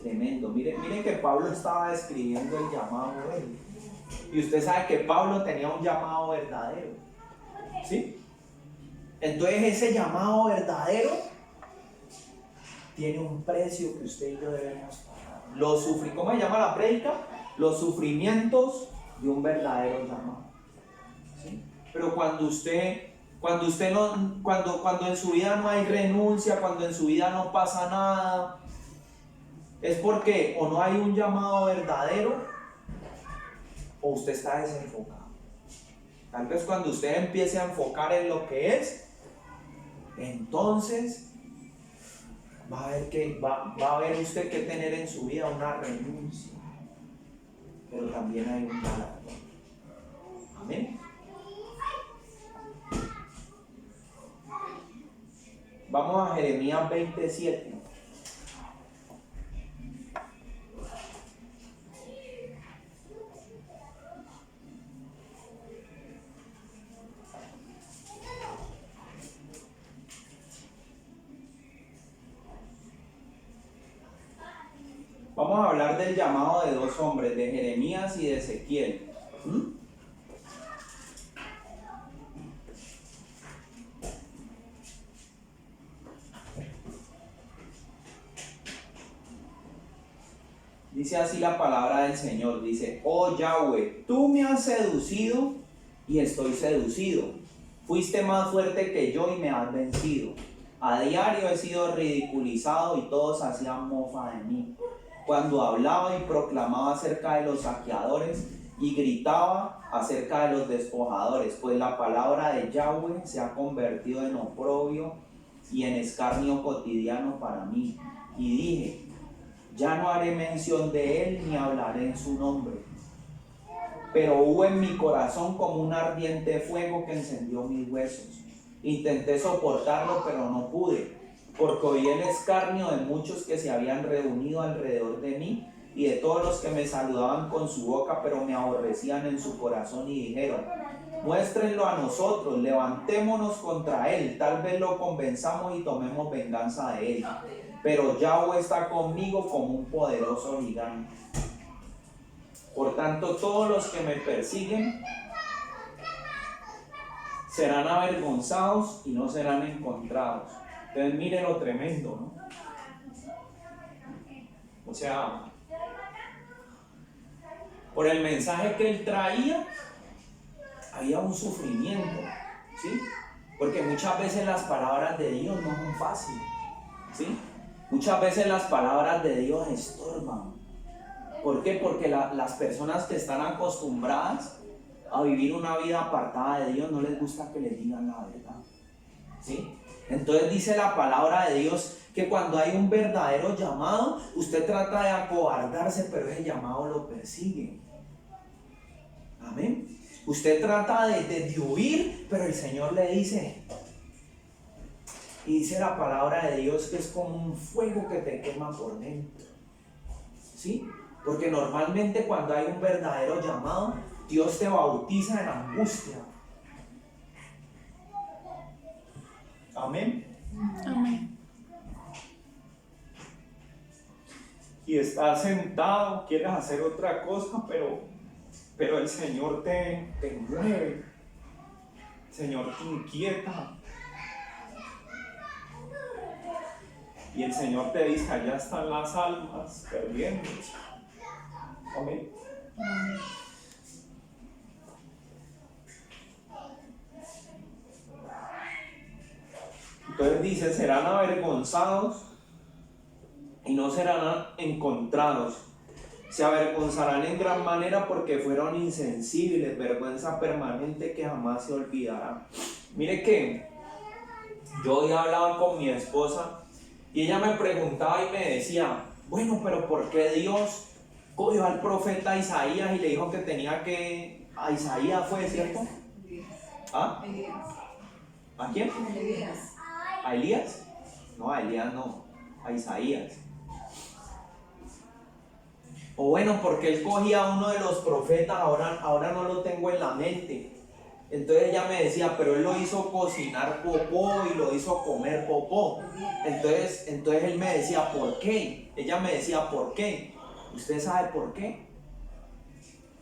Tremendo. Miren que Pablo estaba describiendo el llamado de él. Y usted sabe que Pablo tenía un llamado verdadero. ¿Sí? Entonces ese llamado verdadero tiene un precio que usted y yo debemos pagar. ¿Cómo se llama la prédica? Los sufrimientos de un verdadero llamado. ¿Sí? Pero cuando en su vida no hay renuncia, cuando en su vida no pasa nada, es porque o no hay un llamado verdadero o usted está desenfocado. Tal vez cuando usted empiece a enfocar en lo que es, entonces va a ver usted que tener en su vida una renuncia, pero también hay un galardón. Amén. Vamos a Jeremías 27. Vamos a hablar del llamado de 2 hombres, de Jeremías y de Ezequiel. Dice así la palabra del Señor, dice, oh Yahweh, tú me has seducido y estoy seducido. Fuiste más fuerte que yo y me has vencido. A diario he sido ridiculizado y todos hacían mofa de mí. Cuando hablaba y proclamaba acerca de los saqueadores y gritaba acerca de los despojadores, pues la palabra de Yahweh se ha convertido en oprobio y en escarnio cotidiano para mí. Y dije, ya no haré mención de él ni hablaré en su nombre. Pero hubo en mi corazón como un ardiente fuego que encendió mis huesos. Intenté soportarlo, pero no pude, porque oí el escarnio de muchos que se habían reunido alrededor de mí y de todos los que me saludaban con su boca, pero me aborrecían en su corazón y dijeron, muéstrenlo a nosotros, levantémonos contra él, tal vez lo convenzamos y tomemos venganza de él. Pero Yahweh está conmigo como un poderoso gigante. Por tanto, todos los que me persiguen serán avergonzados y no serán encontrados. Entonces, mire lo tremendo, ¿no? O sea, por el mensaje que él traía, había un sufrimiento, ¿sí? Porque muchas veces las palabras de Dios no son fáciles, ¿sí? Muchas veces las palabras de Dios estorban. ¿Por qué? Porque las personas que están acostumbradas a vivir una vida apartada de Dios no les gusta que les digan la verdad, ¿sí? Entonces dice la palabra de Dios que cuando hay un verdadero llamado, usted trata de acobardarse, pero ese llamado lo persigue. Amén. Usted trata de huir, pero el Señor le dice, y dice la palabra de Dios que es como un fuego que te quema por dentro, ¿sí? Porque normalmente cuando hay un verdadero llamado, Dios te bautiza en angustia. Amén. Amén. Y estás sentado, quieres hacer otra cosa, pero el Señor te mueve. El Señor te inquieta. Y el Señor te dice, allá están las almas perdiéndose. Amén. Entonces dice, serán avergonzados y no serán encontrados. Se avergonzarán en gran manera porque fueron insensibles, vergüenza permanente que jamás se olvidará. Mire que yo hoy hablaba con mi esposa y ella me preguntaba y me decía, bueno, pero ¿por qué Dios cogió al profeta Isaías y le dijo que tenía que... A Isaías fue, ¿cierto? ¿Ah? ¿A quién? ¿A Elías? No, a Elías no, a Isaías. O bueno, porque él cogía a uno de los profetas, ahora no lo tengo en la mente. Entonces ella me decía, pero él lo hizo cocinar popó y lo hizo comer popó. Entonces él me decía, ¿por qué? Ella me decía, ¿por qué? ¿Usted sabe por qué?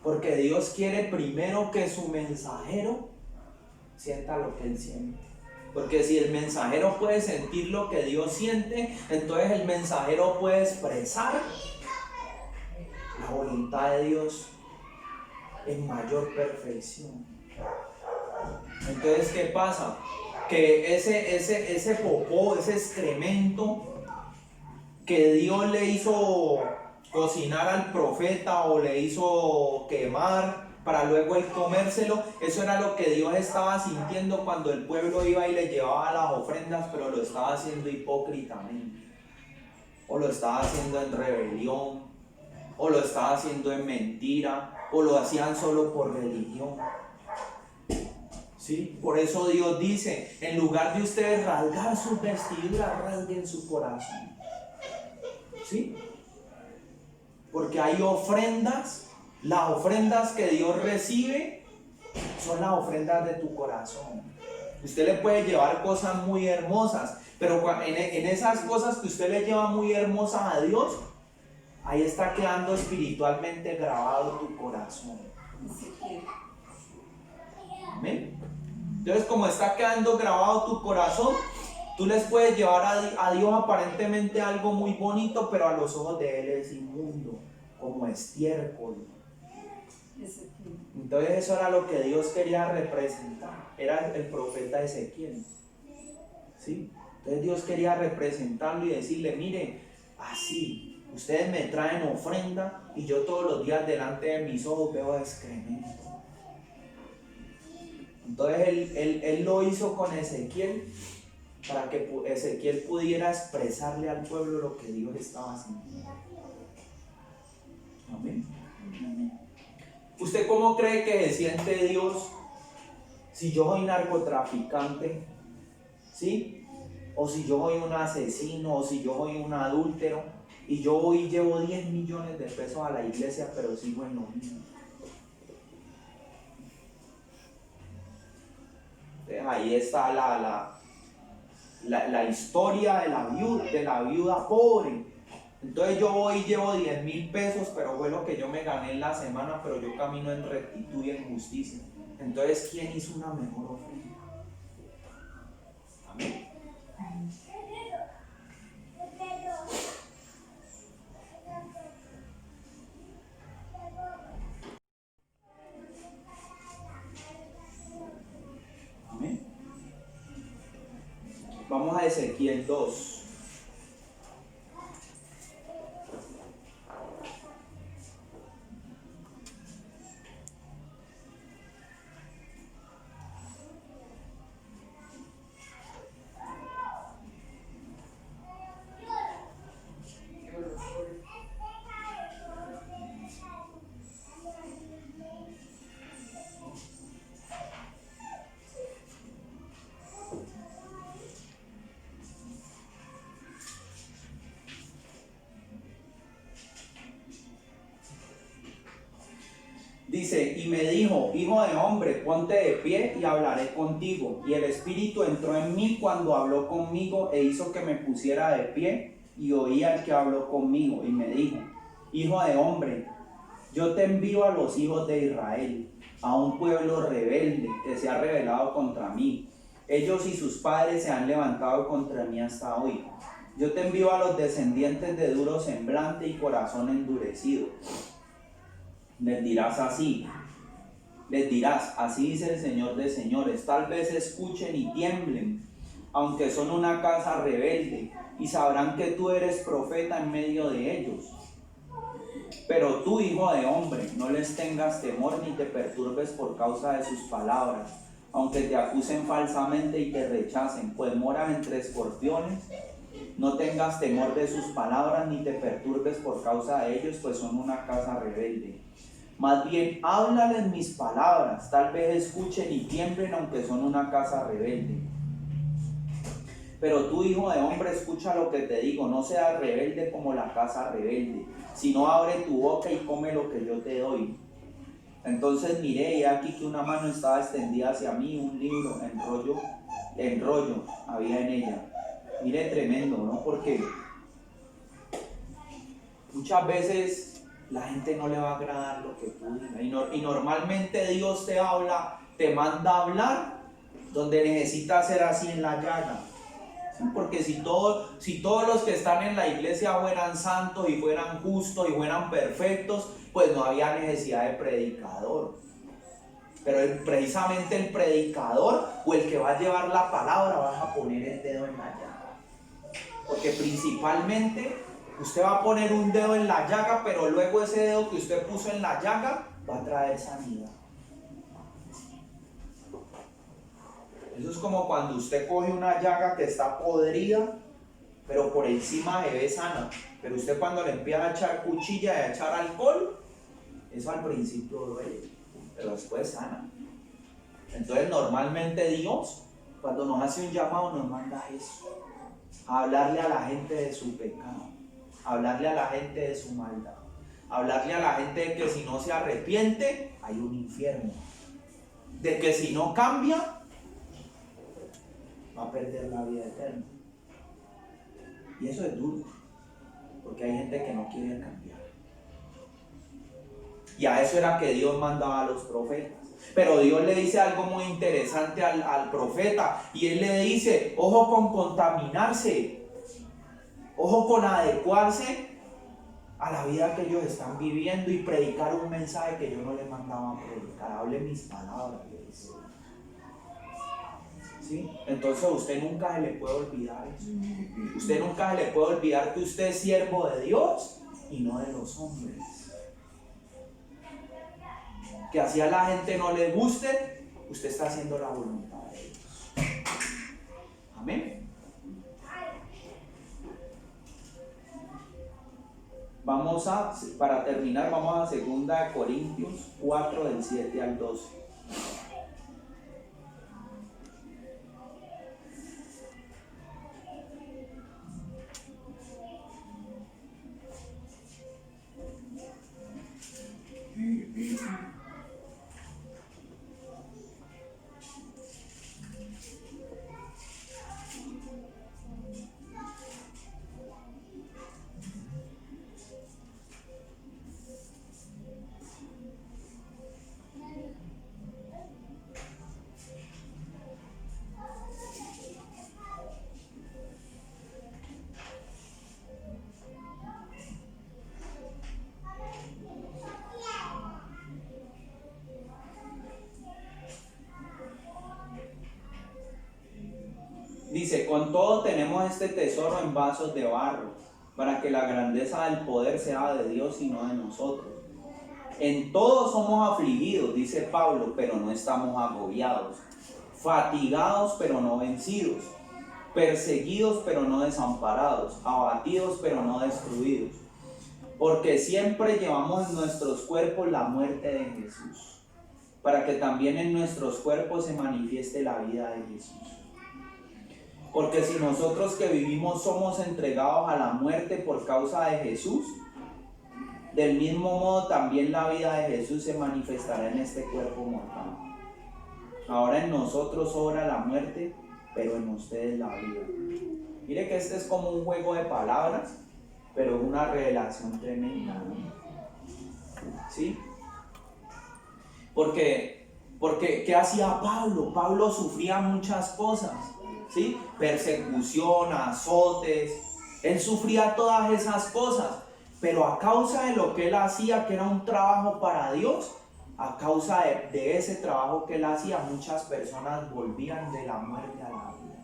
Porque Dios quiere primero que su mensajero sienta lo que él siente. Porque si el mensajero puede sentir lo que Dios siente, entonces el mensajero puede expresar la voluntad de Dios en mayor perfección. Entonces, ¿qué pasa? Que ese popó, ese excremento que Dios le hizo cocinar al profeta o le hizo quemar para luego él comérselo, eso era lo que Dios estaba sintiendo cuando el pueblo iba y le llevaba las ofrendas, pero lo estaba haciendo hipócritamente, o lo estaba haciendo en rebelión, o lo estaba haciendo en mentira, o lo hacían solo por religión. ¿Sí? Por eso Dios dice, en lugar de ustedes rasgar sus vestiduras, rasguen su corazón. ¿Sí? Porque hay ofrendas, las ofrendas que Dios recibe son las ofrendas de tu corazón. Usted le puede llevar cosas muy hermosas, pero en esas cosas que usted le lleva muy hermosas a Dios, ahí está quedando espiritualmente grabado tu corazón. Amén. Entonces, como está quedando grabado tu corazón, tú les puedes llevar a Dios aparentemente algo muy bonito, pero a los ojos de Él es inmundo, como estiércol. Entonces eso era lo que Dios quería representar. Era el profeta Ezequiel, ¿sí? Entonces Dios quería representarlo y decirle, mire, así Ustedes me traen ofrenda y yo todos los días delante de mis ojos veo excremento. Entonces él lo hizo con Ezequiel para que Ezequiel pudiera expresarle al pueblo lo que Dios estaba haciendo. Amén. ¿Usted cómo cree que se siente Dios si yo soy narcotraficante? ¿Sí? O si yo soy un asesino, o si yo soy un adúltero, y yo hoy llevo 10 millones de pesos a la iglesia, pero sigo en lo mismo. Entonces, ahí está la historia de la viuda pobre. Entonces yo hoy llevo 10,000 pesos, pero fue lo que yo me gané en la semana, pero yo camino en rectitud y en justicia. Entonces, ¿quién hizo una mejor ofrenda? Amén. Amén. Vamos a Ezequiel 2. Dice, y me dijo, hijo de hombre, ponte de pie y hablaré contigo. Y el Espíritu entró en mí cuando habló conmigo e hizo que me pusiera de pie y oí al que habló conmigo. Y me dijo, hijo de hombre, yo te envío a los hijos de Israel, a un pueblo rebelde que se ha rebelado contra mí. Ellos y sus padres se han levantado contra mí hasta hoy. Yo te envío a los descendientes de duro semblante y corazón endurecido. Les dirás, así dice el Señor de señores, tal vez escuchen y tiemblen, aunque son una casa rebelde, y sabrán que tú eres profeta en medio de ellos. Pero tú, hijo de hombre, no les tengas temor ni te perturbes por causa de sus palabras, aunque te acusen falsamente y te rechacen, pues moran entre escorpiones. No tengas temor de sus palabras ni te perturbes por causa de ellos, pues son una casa rebelde. Más bien, háblales mis palabras, tal vez escuchen y tiemblen, aunque son una casa rebelde. Pero tú, hijo de hombre, escucha lo que te digo, no seas rebelde como la casa rebelde, sino abre tu boca y come lo que yo te doy. Entonces miré y aquí que una mano estaba extendida hacia mí, un libro en rollo había en ella. Mire, tremendo, ¿no? Porque muchas veces la gente no le va a agradar lo que tú digas. Y normalmente Dios te habla, te manda a hablar donde necesita ser así en la llaga. ¿Sí? Porque si todos los que están en la iglesia fueran santos y fueran justos y fueran perfectos, pues no había necesidad de predicador. Pero precisamente el predicador o el que va a llevar la palabra va a poner el dedo en la llaga. Porque principalmente usted va a poner un dedo en la llaga, pero luego ese dedo que usted puso en la llaga va a traer sanidad. Eso es como cuando usted coge una llaga que está podrida, pero por encima se ve sana. Pero usted cuando le empieza a echar cuchilla y a echar alcohol, eso al principio duele, pero después sana. Entonces normalmente Dios, cuando nos hace un llamado, nos manda eso. A hablarle a la gente de su pecado, hablarle a la gente de su maldad, hablarle a la gente de que si no se arrepiente hay un infierno, de que si no cambia va a perder la vida eterna. Y eso es duro, porque hay gente que no quiere cambiar. Y a eso era que Dios mandaba a los profetas. Pero Dios le dice algo muy interesante al profeta, y él le dice, ojo con contaminarse, ojo con adecuarse a la vida que ellos están viviendo y predicar un mensaje que yo no les mandaba a predicar. Hable mis palabras, le dice. ¿Sí? Entonces a usted nunca se le puede olvidar eso. Usted nunca se le puede olvidar que usted es siervo de Dios y no de los hombres. Que así a la gente no le guste, usted está haciendo la voluntad de Dios. Amén. Para terminar, vamos a 2 Corintios 4, del 7 al 12. Dice, con todo tenemos este tesoro en vasos de barro, para que la grandeza del poder sea de Dios y no de nosotros. En todo somos afligidos, dice Pablo, pero no estamos agobiados, fatigados, pero no vencidos, perseguidos, pero no desamparados, abatidos, pero no destruidos, porque siempre llevamos en nuestros cuerpos la muerte de Jesús, para que también en nuestros cuerpos se manifieste la vida de Jesús. Porque si nosotros que vivimos somos entregados a la muerte por causa de Jesús, del mismo modo también la vida de Jesús se manifestará en este cuerpo mortal. Ahora en nosotros obra la muerte, pero en ustedes la vida. Mire que este es como un juego de palabras, pero una revelación tremenda, ¿no? ¿Sí? Porque ¿qué hacía Pablo? Pablo sufría muchas cosas, ¿sí? Persecución, azotes, él sufría todas esas cosas, pero a causa de lo que él hacía, que era un trabajo para Dios, a causa de ese trabajo que él hacía, muchas personas volvían de la muerte a la vida.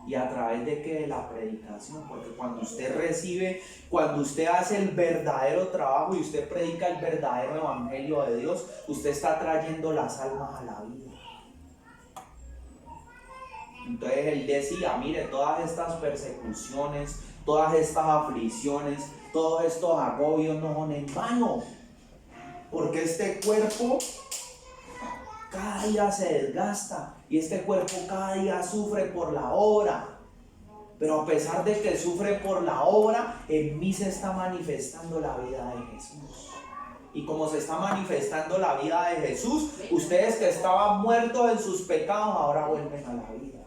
¿Y a través de qué? De la predicación, porque cuando usted hace el verdadero trabajo y usted predica el verdadero evangelio de Dios, usted está trayendo las almas a la vida. Entonces él decía, mire, todas estas persecuciones, todas estas aflicciones, todos estos agobios no son en vano, porque este cuerpo cada día se desgasta y este cuerpo cada día sufre por la obra, pero a pesar de que sufre por la obra, en mí se está manifestando la vida de Jesús. Y como se está manifestando la vida de Jesús, ustedes que estaban muertos en sus pecados ahora vuelven a la vida.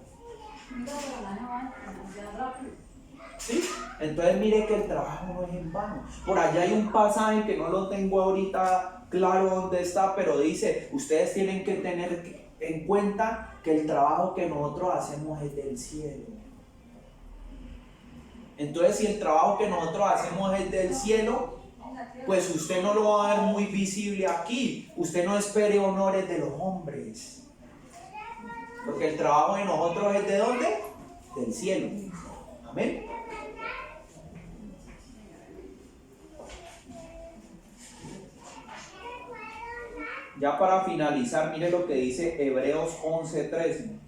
¿Sí? Entonces mire que el trabajo no es en vano. Por allá hay un pasaje que no lo tengo ahorita claro dónde está, pero dice, ustedes tienen que tener en cuenta que el trabajo que nosotros hacemos es del cielo. Entonces si el trabajo que nosotros hacemos es del cielo, pues usted no lo va a ver muy visible aquí. Usted no espere honores de los hombres, porque el trabajo de nosotros es ¿de dónde? Del cielo. Amén. Ya para finalizar, mire lo que dice Hebreos 11:13.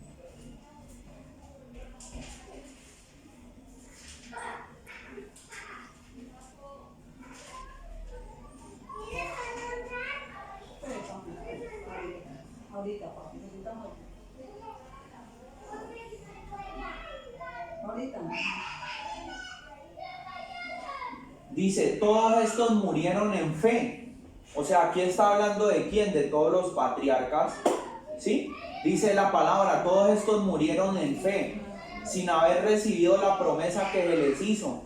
Dice, todos estos murieron en fe. O sea, aquí está hablando de quién, de todos los patriarcas, ¿sí? Dice la palabra, todos estos murieron en fe, sin haber recibido la promesa que se les hizo,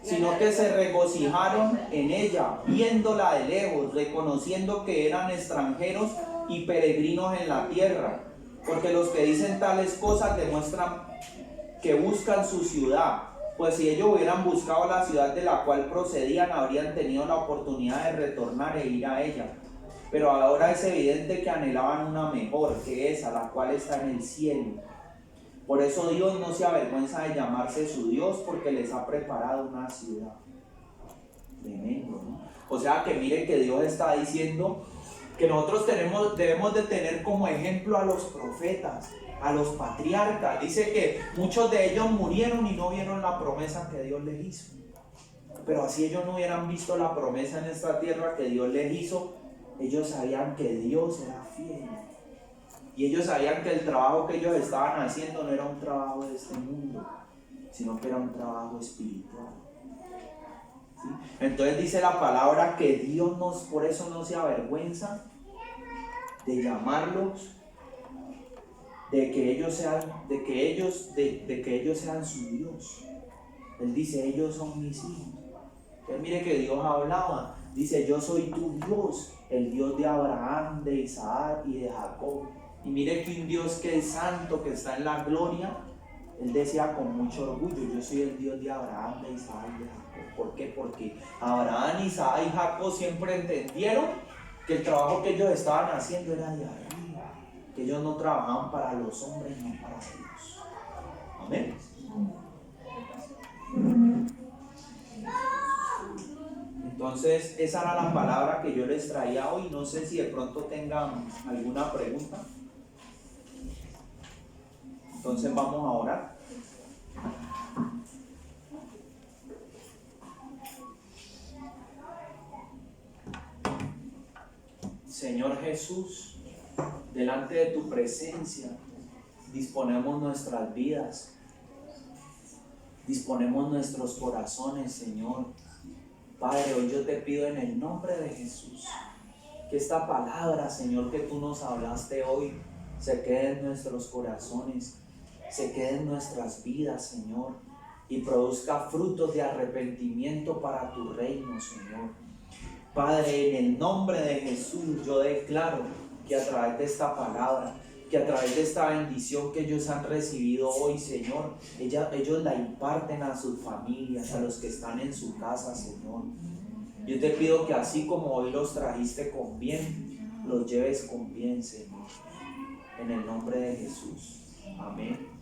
sino que se regocijaron en ella, viéndola de lejos, reconociendo que eran extranjeros y peregrinos en la tierra, porque los que dicen tales cosas demuestran que buscan su ciudad. Pues si ellos hubieran buscado la ciudad de la cual procedían, habrían tenido la oportunidad de retornar e ir a ella. Pero ahora es evidente que anhelaban una mejor que esa, la cual está en el cielo. Por eso Dios no se avergüenza de llamarse su Dios, porque les ha preparado una ciudad. Tremendo, ¿no? O sea que mire que Dios está diciendo que nosotros debemos de tener como ejemplo a los profetas, a los patriarcas. Dice que muchos de ellos murieron y no vieron la promesa que Dios les hizo. Pero así ellos no hubieran visto la promesa en esta tierra que Dios les hizo, ellos sabían que Dios era fiel. Y ellos sabían que el trabajo que ellos estaban haciendo no era un trabajo de este mundo, sino que era un trabajo espiritual. ¿Sí? Entonces dice la palabra que Dios por eso no se avergüenza de llamarlos, de que ellos sean su Dios. Él dice, ellos son mis hijos. Entonces mire que Dios hablaba, dice, yo soy tu Dios, el Dios de Abraham, de Isaac y de Jacob. Y mire que un Dios que es santo, que está en la gloria, él decía con mucho orgullo, yo soy el Dios de Abraham, de Isaac y de Jacob. ¿Por qué? Porque Abraham, Isaac y Jacob siempre entendieron que el trabajo que ellos estaban haciendo era de arriba, que ellos no trabajaban para los hombres, no para Dios. Amén. Entonces, esa era la palabra que yo les traía hoy. No sé si de pronto tengan alguna pregunta. Entonces vamos a orar. Señor Jesús, delante de tu presencia disponemos nuestras vidas, disponemos nuestros corazones, Señor. Padre, hoy yo te pido en el nombre de Jesús que esta palabra, Señor, que tú nos hablaste hoy, se quede en nuestros corazones, se quede en nuestras vidas, Señor, y produzca frutos de arrepentimiento para tu reino, Señor. Padre, en el nombre de Jesús, yo declaro que a través de esta palabra, que a través de esta bendición que ellos han recibido hoy, Señor, ellos la imparten a sus familias, a los que están en su casa, Señor. Yo te pido que así como hoy los trajiste con bien, los lleves con bien, Señor. En el nombre de Jesús. Amén.